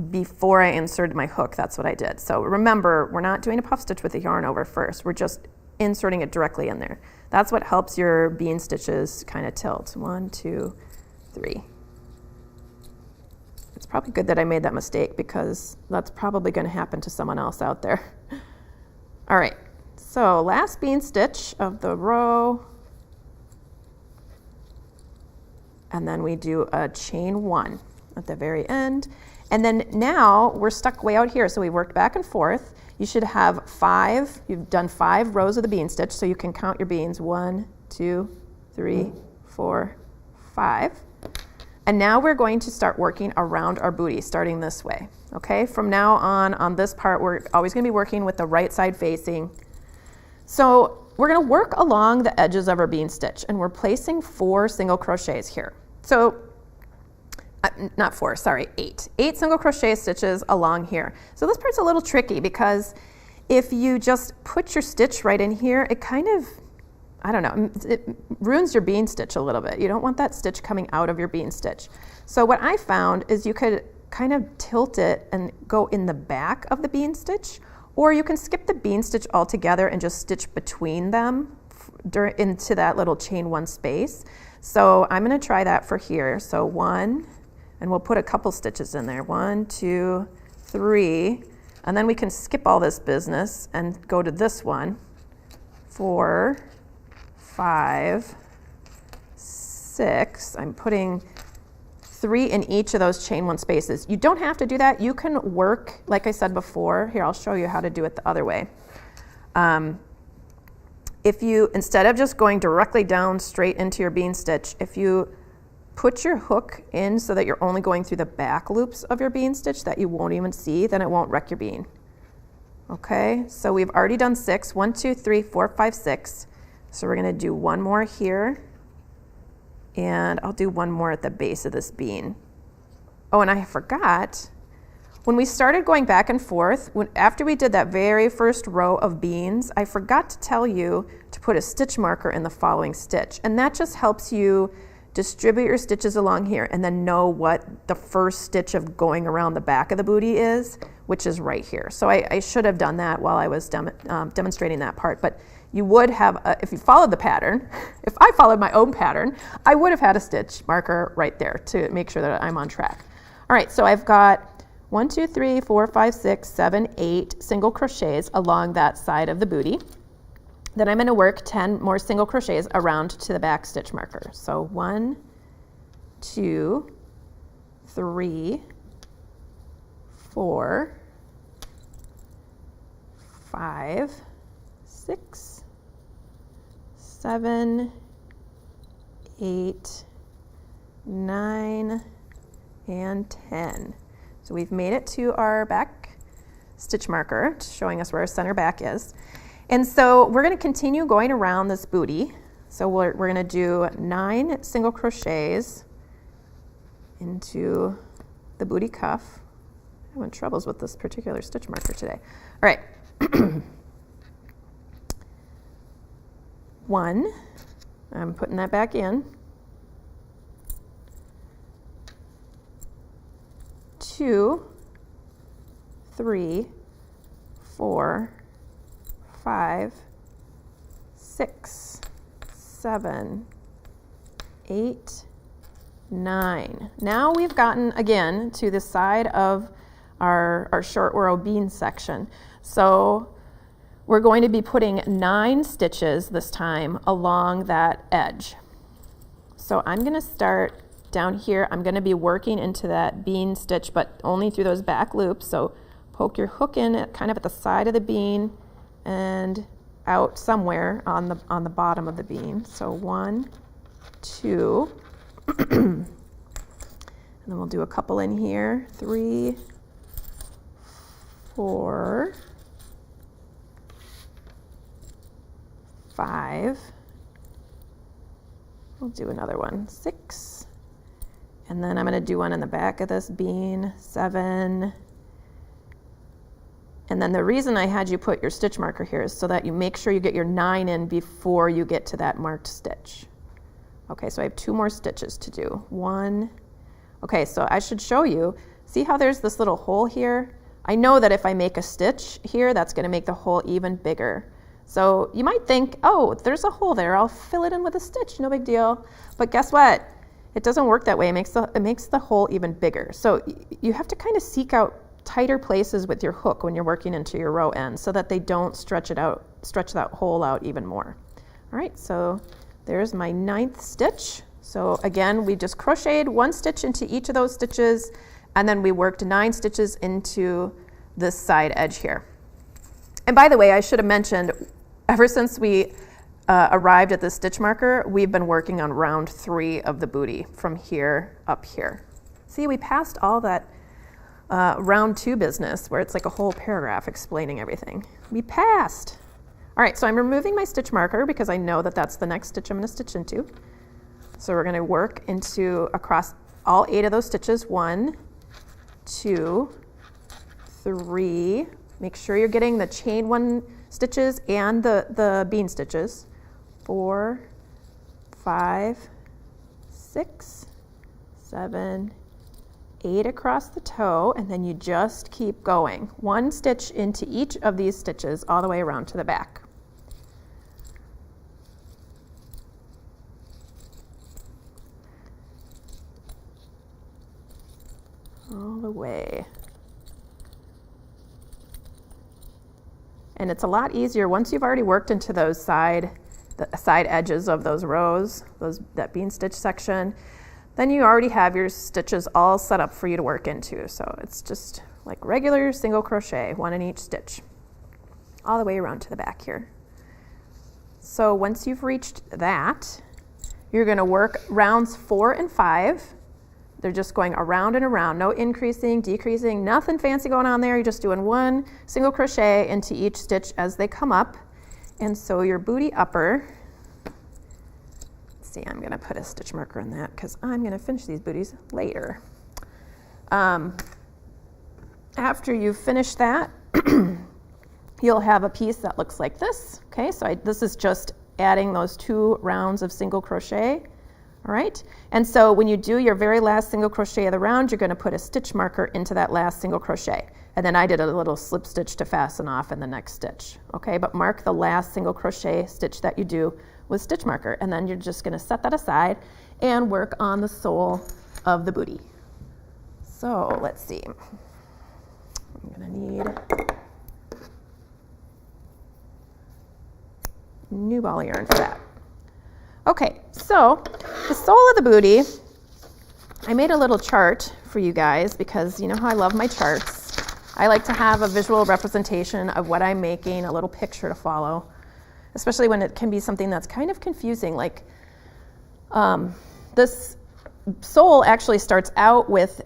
S1: before I inserted my hook. That's what I did. So remember, we're not doing a puff stitch with the yarn over first. We're just inserting it directly in there. That's what helps your bean stitches kind of tilt. 1, 2, 3. It's probably good that I made that mistake because that's probably going to happen to someone else out there. All right, so last bean stitch of the row. And then we do a chain one at the very end. And then now we're stuck way out here. So we worked back and forth. You should have 5, you've done 5 rows of the bean stitch, so you can count your beans. 1, 2, 3, 4, 5. And now we're going to start working around our booty, starting this way. Okay, from now on this part, we're always gonna be working with the right side facing. So we're gonna work along the edges of our bean stitch, and we're placing 4 single crochets here. So not 4, sorry, 8. 8 single crochet stitches along here. So this part's a little tricky because if you just put your stitch right in here, it kind of, I don't know, it ruins your bean stitch a little bit. You don't want that stitch coming out of your bean stitch. So what I found is you could kind of tilt it and go in the back of the bean stitch, or you can skip the bean stitch altogether and just stitch between them into that little chain one space. So I'm gonna try that for here. So 1, and we'll put a couple stitches in there. 1, 2, 3, and then we can skip all this business and go to this one. 4, 5, 6. I'm putting 3 in each of those chain 1 spaces. You don't have to do that. You can work, like I said before. Here, I'll show you how to do it the other way. If you, instead of just going directly down straight into your bean stitch, if you put your hook in so that you're only going through the back loops of your bean stitch that you won't even see, then it won't wreck your bean. Okay, so we've already done 6. 1, 2, 3, 4, 5, 6. So we're gonna do 1 more here, and I'll do 1 more at the base of this bean. Oh, and I forgot, when we started going back and forth, after we did that very first row of beans, I forgot to tell you to put a stitch marker in the following stitch. And that just helps you distribute your stitches along here and then know what the first stitch of going around the back of the booty is, which is right here. So I should have done that while I was demonstrating that part. But you would have, if you followed the pattern, if I followed my own pattern, I would have had a stitch marker right there to make sure that I'm on track. All right, so I've got 1, 2, 3, 4, 5, 6, 7, 8 single crochets along that side of the booty. Then I'm going to work 10 more single crochets around to the back stitch marker. So 1, 2, 3, 4, 5, 6, 7, 8, 9, and 10. So we've made it to our back stitch marker, showing us where our center back is. And so we're going to continue going around this booty. So we're going to do 9 single crochets into the booty cuff. I'm having troubles with this particular stitch marker today. All right. 1, I'm putting that back in. 2, 3, 4, 5, 6, 7, 8, 9. Now we've gotten again to the side of our short row bean section. So we're going to be putting 9 stitches this time along that edge. So I'm going to start down here. I'm going to be working into that bean stitch, but only through those back loops. So poke your hook in at kind of at the side of the bean and out somewhere on the bottom of the bean. So 1, 2, and then we'll do a couple in here. 3, 4, 5. We'll do another one. 6. And then I'm going to do one in the back of this bean. 7. And then the reason I had you put your stitch marker here is so that you make sure you get your 9 in before you get to that marked stitch. Okay, so I have 2 more stitches to do. 1. Okay, so I should show you. See how there's this little hole here? I know that if I make a stitch here, that's going to make the hole even bigger. So you might think, oh, there's a hole there. I'll fill it in with a stitch. No big deal. But guess what? It doesn't work that way. It makes the hole even bigger. So you have to kind of seek out tighter places with your hook when you're working into your row end so that they don't stretch that hole out even more. All right, so there's my 9th stitch. So again, we just crocheted 1 stitch into each of those stitches, and then we worked 9 stitches into this side edge here. And by the way, I should have mentioned, ever since we arrived at the stitch marker, we've been working on round 3 of the booty from here up here. See, we passed all that round 2 business where it's like a whole paragraph explaining everything. We passed. All right, so I'm removing my stitch marker because I know that that's the next stitch I'm going to stitch into. So we're going to work into across all 8 of those stitches. 1, 2, 3. Make sure you're getting the chain 1 stitches and the bean stitches. 4, 5, 6, 7, 8 across the toe, and then you just keep going. 1 stitch into each of these stitches all the way around to the back. All the way. And it's a lot easier once you've already worked into those side the side edges of those rows, that bean stitch section, then you already have your stitches all set up for you to work into. So it's just like regular single crochet, 1 in each stitch, all the way around to the back here. So once you've reached that, you're going to work rounds 4 and 5. They're just going around and around, no increasing, decreasing, nothing fancy going on there. You're just doing 1 single crochet into each stitch as they come up. And so your booty upper, see, I'm going to put a stitch marker in that because I'm going to finish these booties later. After you finish that, you'll have a piece that looks like this. Okay, so this is just adding those 2 rounds of single crochet. All right, and so when you do your very last single crochet of the round, you're going to put a stitch marker into that last single crochet. And then I did a little slip stitch to fasten off in the next stitch. Okay, but mark the last single crochet stitch that you do with stitch marker. And then you're just going to set that aside and work on the sole of the booty. So let's see. I'm going to need new ball of yarn for that. Okay, so the sole of the booty, I made a little chart for you guys because you know how I love my charts. I like to have a visual representation of what I'm making, a little picture to follow, especially when it can be something that's kind of confusing. Like this sole actually starts out with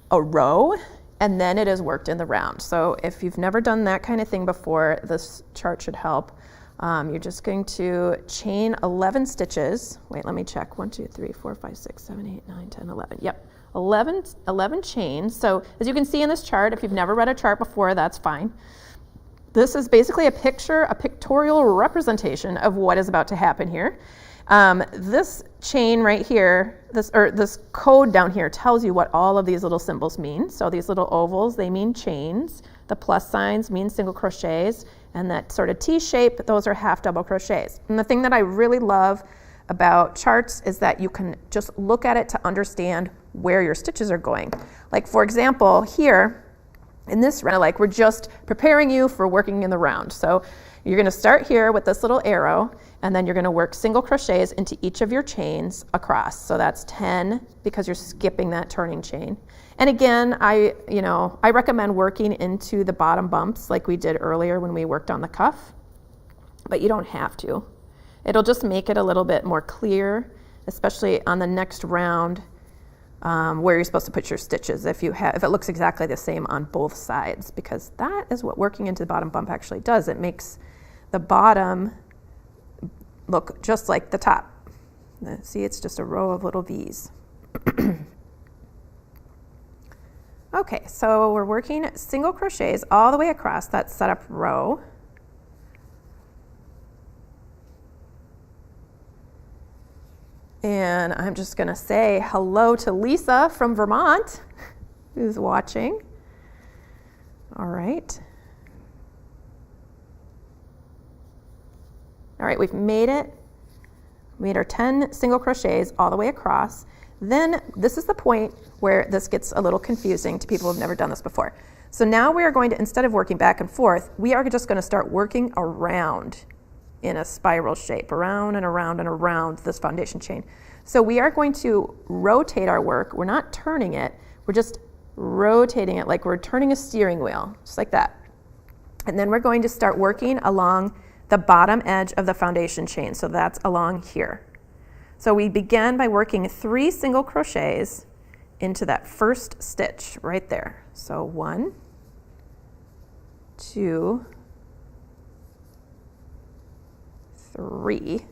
S1: a row and then it is worked in the round. So if you've never done that kind of thing before, this chart should help. You're just going to chain 11 stitches. Wait, let me check. 1, 2, 3, 4, 5, 6, 7, 8, 9, 10, 11. Yep, 11 chains. So as you can see in this chart, if you've never read a chart before, that's fine. This is basically a pictorial representation of what is about to happen here. This chain right here, this code down here tells you what all of these little symbols mean. So these little ovals, they mean chains. The plus signs mean single crochets. And that sort of T shape, those are half double crochets. And the thing that I really love about charts is that you can just look at it to understand where your stitches are going. Like for example, here in this round, like we're just preparing you for working in the round. So you're going to start here with this little arrow, and then you're going to work single crochets into each of your chains across. So that's 10 because you're skipping that turning chain. And again, I recommend working into the bottom bumps like we did earlier when we worked on the cuff, but you don't have to. It'll just make it a little bit more clear, especially on the next round where you're supposed to put your stitches if it looks exactly the same on both sides, because that is what working into the bottom bump actually does. It makes the bottom look just like the top. See, it's just a row of little V's. Okay, so we're working single crochets all the way across that setup row. And I'm just going to say hello to Lisa from Vermont, who's watching. All right. All right, we've made it. Made our 10 single crochets all the way across. Then this is the point where this gets a little confusing to people who've never done this before. So now we are going to, instead of working back and forth, we are just going to start working around in a spiral shape, around and around and around this foundation chain. So we are going to rotate our work. We're not turning it, we're just rotating it like we're turning a steering wheel, just like that. And then we're going to start working along the bottom edge of the foundation chain. So that's along here. So we begin by working 3 single crochets into that first stitch right there. So 1, 2, 3.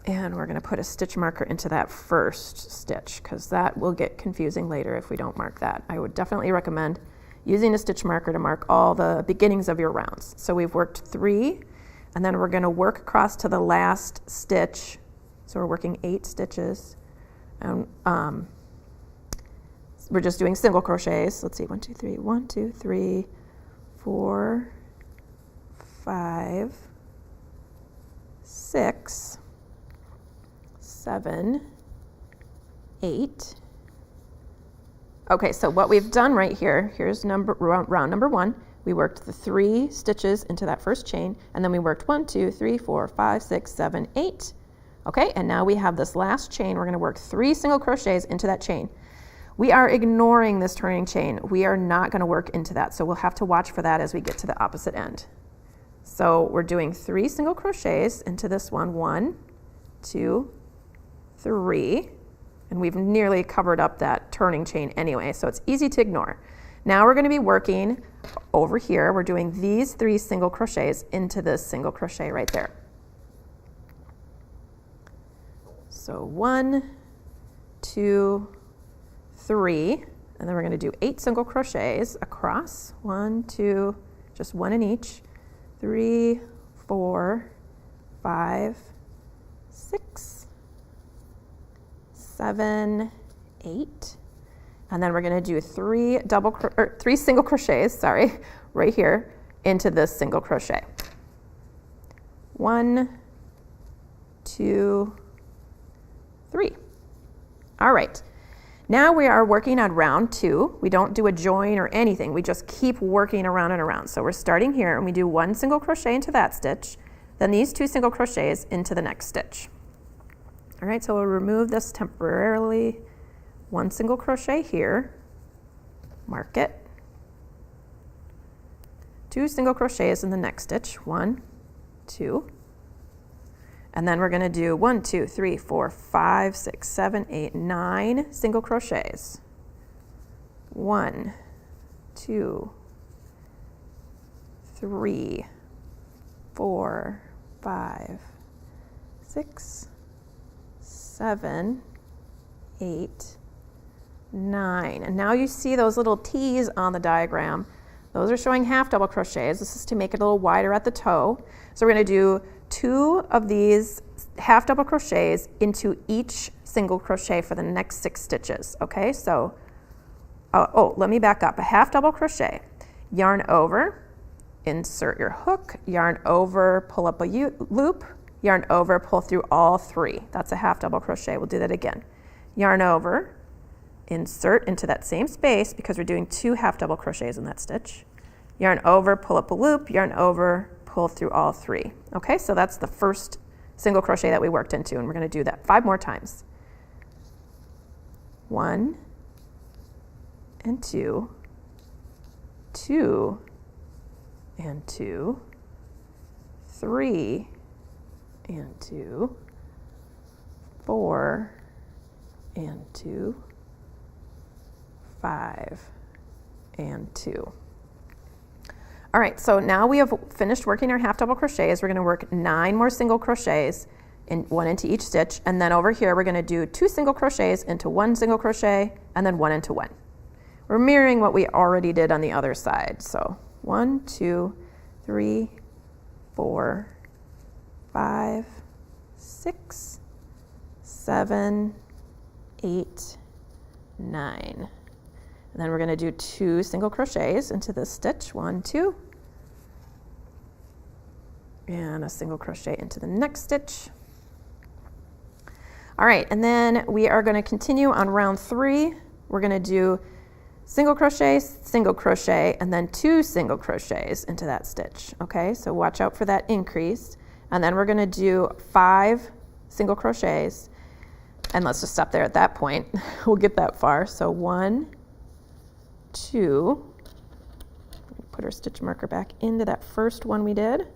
S1: And we're going to put a stitch marker into that first stitch because that will get confusing later if we don't mark that. I would definitely recommend using a stitch marker to mark all the beginnings of your rounds. So we've worked 3. And then we're going to work across to the last stitch. So we're working 8 stitches. And we're just doing single crochets. Let's see, 1, 2, 3, 1, 2, 3, 4, 5, 6, 7, 8. Okay, so what we've done right here, here's round number 1. We worked the 3 stitches into that first chain, and then we worked 1, 2, 3, 4, 5, 6, 7, 8. Okay, and now we have this last chain. We're going to work 3 single crochets into that chain. We are ignoring this turning chain. We are not going to work into that, so we'll have to watch for that as we get to the opposite end. So we're doing 3 single crochets into this one. 1, 2, 3, and we've nearly covered up that turning chain anyway, so it's easy to ignore. Now we're going to be working over here. We're doing these 3 single crochets into this single crochet right there. So 1, 2, 3, and then we're going to do 8 single crochets across. 1, 2, just 1 in each. 3, 4, 5, 6, 7, 8. And then we're going to do 3 single crochets, right here into this single crochet. 1, 2, 3. All right. Now we are working on round 2. We don't do a join or anything. We just keep working around and around. So we're starting here and we do 1 single crochet into that stitch, then these 2 single crochets into the next stitch. All right, so we'll remove this temporarily. 1 single crochet here, mark it. 2 single crochets in the next stitch. 1, 2. And then we're going to do 1, 2, 3, 4, 5, 6, 7, 8, 9 single crochets. 1, 2, 3, 4, 5, 6, 7, 8, 9. And now you see those little T's on the diagram. Those are showing half double crochets. This is to make it a little wider at the toe. So we're going to do 2 of these half double crochets into each single crochet for the next 6 stitches. Okay, so let me back up. A half double crochet, yarn over, insert your hook, yarn over, pull up a loop, yarn over, pull through all 3. That's a half double crochet. We'll do that again. Yarn over, insert into that same space because we're doing 2 half double crochets in that stitch. Yarn over, pull up a loop, yarn over, pull through all 3. Okay, so that's the first single crochet that we worked into, and we're going to do that 5 more times. 1 and 2, 2 and 2, 3 and 2, 4 and 2, 5 and 2. All right, so now we have finished working our half double crochets. We're going to work 9 more single crochets, in 1 into each stitch, and then over here we're going to do 2 single crochets into 1 single crochet, and then 1 into 1. We're mirroring what we already did on the other side. So 1, 2, 3, 4, 5, 6, 7, 8, 9. And then we're going to do 2 single crochets into this stitch. 1, 2. And a single crochet into the next stitch. All right, and then we are going to continue on round 3. We're going to do single crochet, and then 2 single crochets into that stitch. Okay, so watch out for that increase. And then we're going to do 5 single crochets. And let's just stop there at that point. We'll get that far. So 1, 2, put our stitch marker back into that first one we did.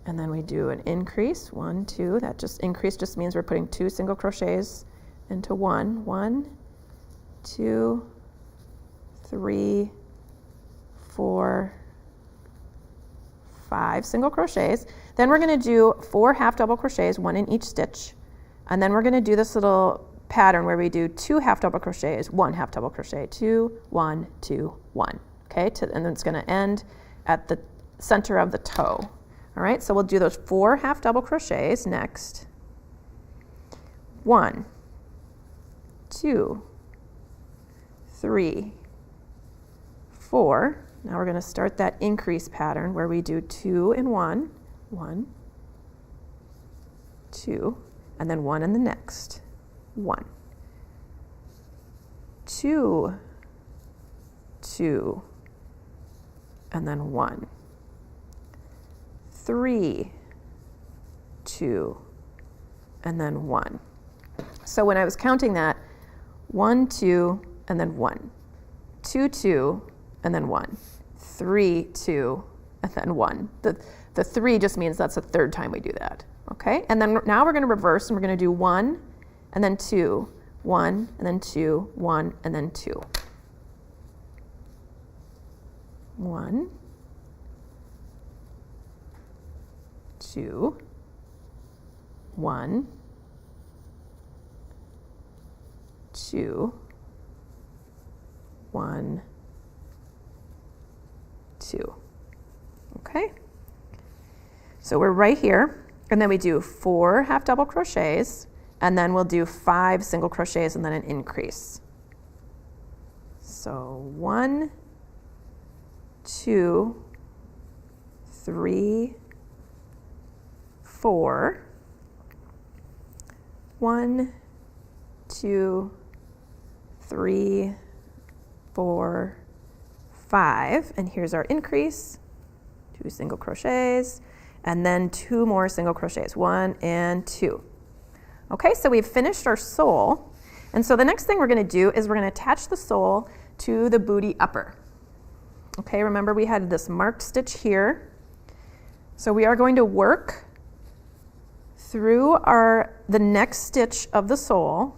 S1: And then we do an increase, 1, 2. That just increase just means we're putting 2 single crochets into 1. 1, 2, 3, 4, 5 single crochets. Then we're going to do 4 half double crochets, 1 in each stitch. And then we're going to do this little pattern where we do 2 half double crochets, 1 half double crochet, 2, 1, 2, 1. Okay, and then it's going to end at the center of the toe. All right, so we'll do those 4 half double crochets next. 1, 2, 3, 4. Now we're going to start that increase pattern where we do 2 in 1, 1, 2, and then 1 in the next. 1, 2, 2, and then 1, 3, 2, and then 1. So when I was counting that, 1, 2, and then 1, 2, 2, and then 1, 3, 2, and then 1. The 3 just means that's the third time we do that, okay? And then now we're going to reverse, and we're going to do 1, and then 2, 1, and then 2, 1, and then 2. 1, 2, 1, 2, 1, 2. Okay? So we're right here, and then we do 4 half double crochets, and then we'll do 5 single crochets and then an increase. So 1, 2, 3, 4, 1, 2, 3, 4, 5, and here's our increase, 2 single crochets, and then 2 more single crochets, 1 and 2. Okay, so we've finished our sole, and so the next thing we're going to do is we're going to attach the sole to the booty upper. Okay, remember we had this marked stitch here, so we are going to work through the next stitch of the sole.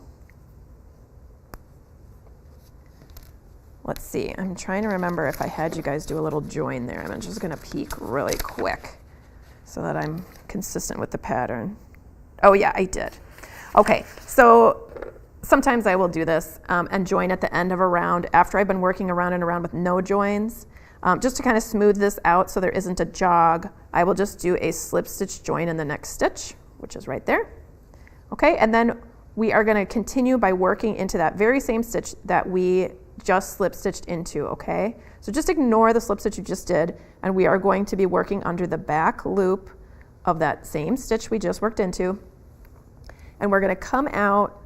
S1: Let's see, I'm trying to remember if I had you guys do a little join there. I'm just going to peek really quick so that I'm consistent with the pattern. Oh yeah, I did. Okay, so sometimes I will do this and join at the end of a round after I've been working around and around with no joins. Just to kind of smooth this out so there isn't a jog, I will just do a slip stitch join in the next stitch, which is right there. Okay, and then we are going to continue by working into that very same stitch that we just slip stitched into, okay? So just ignore the slip stitch you just did, and we are going to be working under the back loop of that same stitch we just worked into, and we're going to come out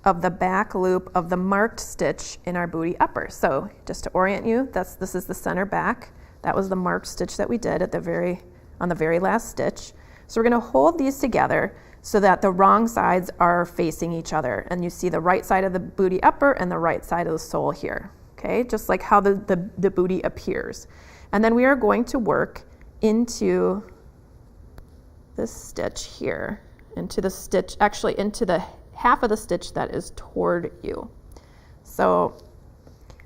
S1: of the back loop of the marked stitch in our booty upper. So just to orient you, this is the center back. That was the marked stitch that we did on the very last stitch. So we're going to hold these together so that the wrong sides are facing each other, and you see the right side of the booty upper and the right side of the sole here, okay? Just like how the booty appears. And then we are going to work into this stitch here, into the half of the stitch that is toward you. So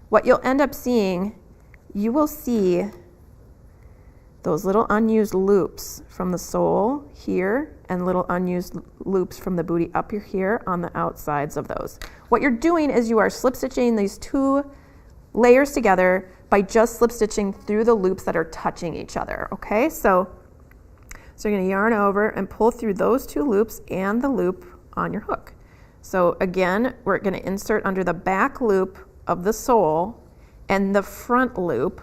S1: what you'll end up seeing, you will see those little unused loops from the sole here and little unused loops from the booty up here on the outsides of those. What you're doing is you are slip stitching these 2 layers together by just slip stitching through the loops that are touching each other, okay? So you're going to yarn over and pull through those 2 loops and the loop on your hook. So again, we're going to insert under the back loop of the sole and the front loop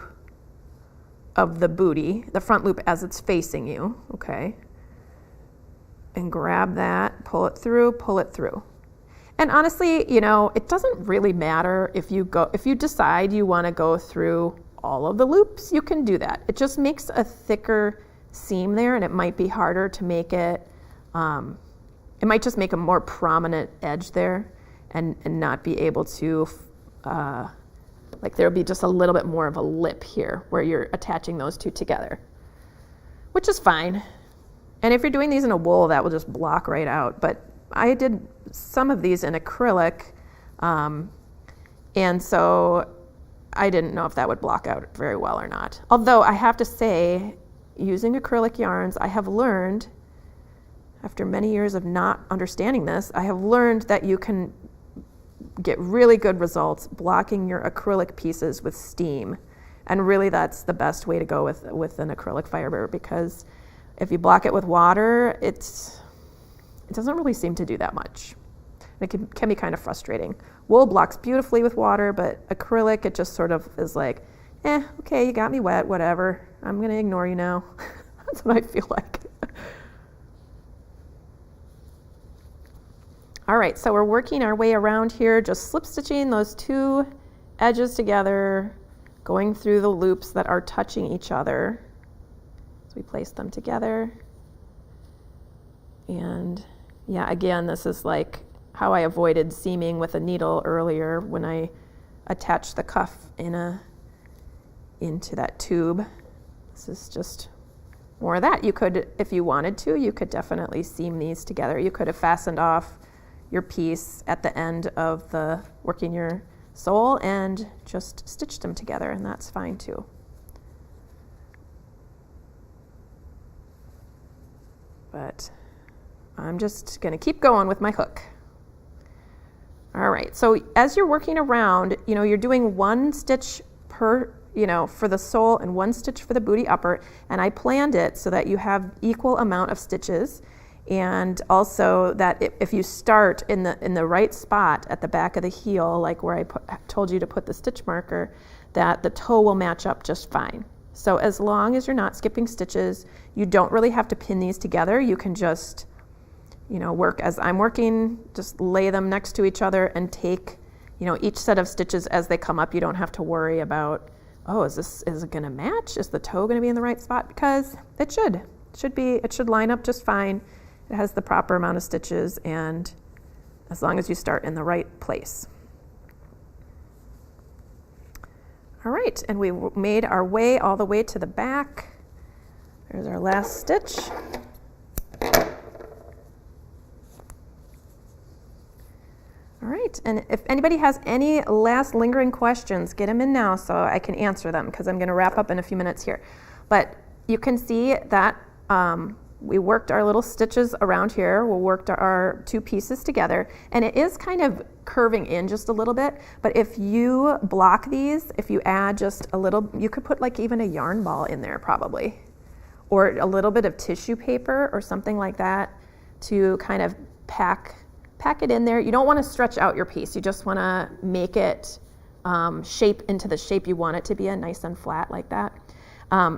S1: of the booty, the front loop as it's facing you, okay? And grab that, pull it through. And honestly, you know, it doesn't really matter if you decide you want to go through all of the loops, you can do that. It just makes a thicker seam there, and it might be harder to make it, it might just make a more prominent edge there and not be able to, like there'll be just a little bit more of a lip here where you're attaching those 2 together, which is fine. And if you're doing these in a wool, that will just block right out. But I did some of these in acrylic, and so I didn't know if that would block out very well or not. Although I have to say, using acrylic yarns, I have learned, after many years of not understanding this, I have learned that you can get really good results blocking your acrylic pieces with steam. And really that's the best way to go with an acrylic fiber, because if you block it with water, it doesn't really seem to do that much. It can be kind of frustrating. Wool blocks beautifully with water, but acrylic, it just sort of is like, okay, you got me wet, whatever. I'm gonna ignore you now. That's what I feel like. All right, so we're working our way around here, just slip stitching those two edges together, going through the loops that are touching each other. So we place them together. And yeah, again, this is like how I avoided seaming with a needle earlier when I attached the cuff into that tube. This is just more of that. You could, if you wanted to, you could definitely seam these together. You could have fastened off your piece at the end of the working your sole and just stitched them together, and that's fine too. But I'm just going to keep going with my hook. All right, so as you're working around, you're doing one stitch per, for the sole and one stitch for the booty upper, and I planned it so that you have equal amount of stitches, and also that if you start in the right spot at the back of the heel, like where I told you to put the stitch marker, that the toe will match up just fine. So as long as you're not skipping stitches, you don't really have to pin these together. You can just work as I'm working, just lay them next to each other and take, each set of stitches as they come up. You don't have to worry about, oh, is it going to match? Is the toe going to be in the right spot? Because it should line up just fine. It has the proper amount of stitches, and as long as you start in the right place. All right, and we made our way all the way to the back. There's our last stitch. All right, and if anybody has any last lingering questions, get them in now so I can answer them, because I'm going to wrap up in a few minutes here. But you can see that we worked our little stitches around here. We worked our two pieces together, and it is kind of curving in just a little bit. But if you block these, if you add just a little, you could put like even a yarn ball in there probably, or a little bit of tissue paper or something like that to kind of pack it in there. You don't want to stretch out your piece. You just want to make it shape into the shape you want it to be, nice and flat like that.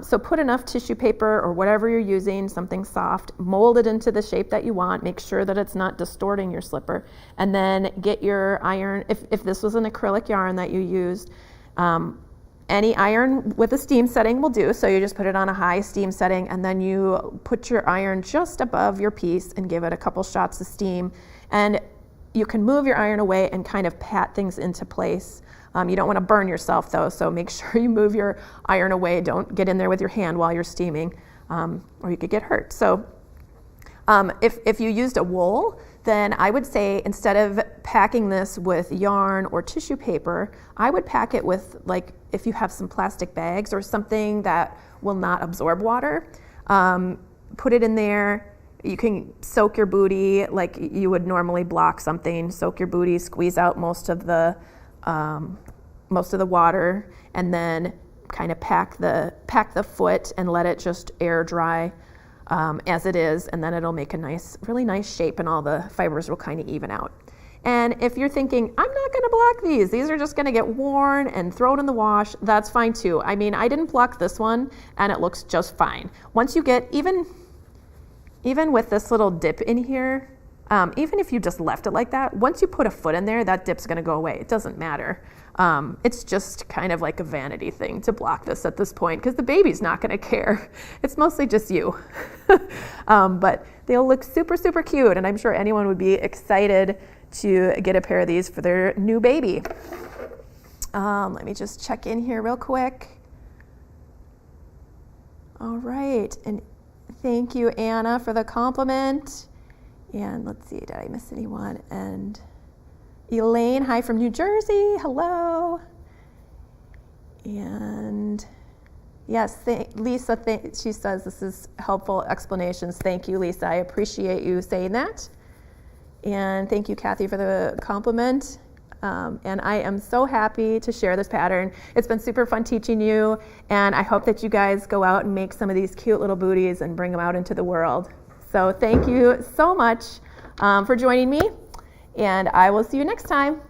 S1: So put enough tissue paper or whatever you're using, something soft, mold it into the shape that you want. Make sure that it's not distorting your slipper. And then get your iron, if this was an acrylic yarn that you used, any iron with a steam setting will do. So you just put it on a high steam setting, and then you put your iron just above your piece and give it a couple shots of steam. And you can move your iron away and kind of pat things into place. You don't want to burn yourself though, so make sure you move your iron away. Don't get in there with your hand while you're steaming, or you could get hurt. So if you used a wool, then I would say instead of packing this with yarn or tissue paper, I would pack it with, like, if you have some plastic bags or something that will not absorb water, put it in there. You can soak your booty like you would normally block something. Soak your booty, squeeze out most of the water, and then kind of pack the foot and let it just air dry as it is, and then it'll make a really nice shape, and all the fibers will kind of even out. And if you're thinking, I'm not going to block these are just going to get worn and thrown in the wash, that's fine too. I mean, I didn't block this one, and it looks just fine. Once you get, even with this little dip in here, even if you just left it like that, once you put a foot in there, that dip's going to go away. It doesn't matter. It's just kind of like a vanity thing to block this at this point, because the baby's not going to care. It's mostly just you. But they'll look super, super cute, and I'm sure anyone would be excited to get a pair of these for their new baby. Let me just check in here real quick. All right, and thank you, Anna, for the compliment. And let's see, did I miss anyone? And Elaine, hi from New Jersey, hello. And yes, Lisa, she says this is helpful explanations. Thank you, Lisa, I appreciate you saying that. And thank you, Kathy, for the compliment. And I am so happy to share this pattern. It's been super fun teaching you, and I hope that you guys go out and make some of these cute little booties and bring them out into the world. So thank you so much for joining me, and I will see you next time.